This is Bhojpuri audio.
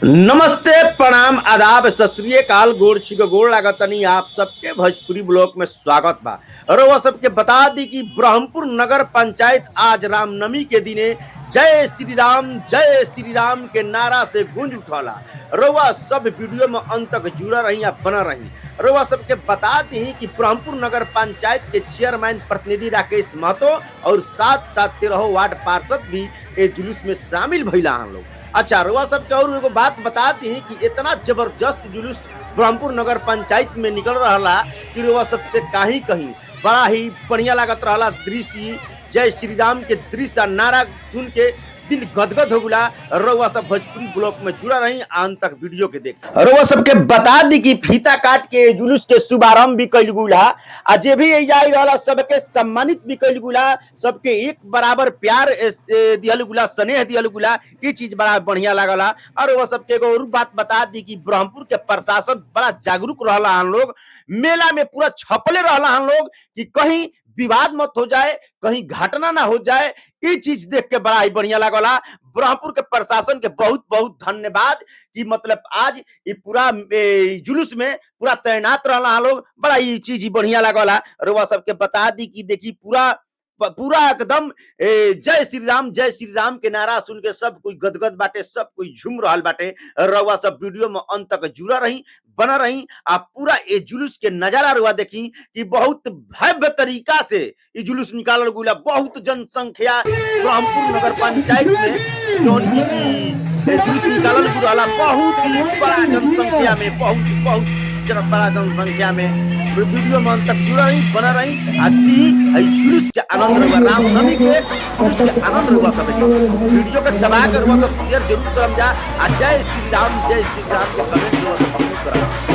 नमस्ते प्रणाम आदाब सत श्री अकाल गोड़ छिक गोड़ लागतनी आप सबके भोजपुरी ब्लॉक में स्वागत बा। रउआ सबके बता दी कि ब्रह्मपुर नगर पंचायत आज रामनवमी के दिने जय श्री राम के नारा से गूंज उठला। रउआ सब वीडियो में अंत तक जुड़ा रही या बना रही। रउआ सबके बता दी कि ब्रह्मपुर नगर पंचायत के चेयरमैन प्रतिनिधि राकेश महतो और साथ साथ 13 वार्ड पार्षद भी ए जुलूस में शामिल भइला हम लोग। अच्छा, रउआ सबके और एगो बात बता दी कि इतना जबरदस्त जुलूस ब्रह्मपुर नगर पंचायत में निकल रहा कि रउआ सबसे कहीं बड़ा ही बढ़िया लागत रहा दृश्य। जय श्री राम के दृश्य नारा सुन के दिल गदगद हो गया। रउआ सब भोजपुरी ब्लॉक में जुड़ा रही अंत तक वीडियो के देख। रउआ सबके बता दी कि फीता काट के जुलूस के शुभारंभ भी कैल गुला आ जे भी आई रहा सबके सम्मानित भी कैल गुला। सबके एक बराबर प्यार दियल गुला, स्नेह दियल गुला। ये चीज बड़ा बढ़िया लागला। और वह सबके एगो और बात बता दी कि ब्रह्मपुर के प्रशासन बड़ा जागरूक रहला। हम लोग मेला में पूरा छपले रहला हम लोग कि कहीं विवाद मत हो जाए, कहीं घटना ना हो जाए। ये चीज देख के बड़ा ही बढ़िया लागला। ब्रह्मपुर के प्रशासन के बहुत बहुत धन्यवाद कि मतलब आज ये पूरा जुलूस में पूरा तैनात रहला हम लोग। बड़ा ये चीज ही बढ़िया लागला। रउआ सबके बता दी कि देखी पूरा एकदम जय श्री राम के नारा सुन के सब कोई गदगद बाटे, सब कोई झूम रहल बाटे। रउआ सब वीडियो में अंत तक जुड़ा रही बना रही। आप पूरा ये जुलूस के नजारा रुआ देखी कि बहुत भव्य तरीका से ये जुलूस निकालल गुला। बहुत जनसंख्या ब्रह्मपुर नगर पंचायत में जौन की जुलूस निकालल गुला बहुत ही बड़ा जनसंख्या में बहुत बड़ा जनसंख्या में। वीडियो में अंत तक जुड़ा रही बना रही आदि जुलूस के आनंद रुआ, रामनवमी के जुलूस के आनंद रुआ सब। वीडियो के दबा कर रुआ सब शेयर जरूर करम जा। जय श्री राम के कमेंट रुआ सब जरूर करम।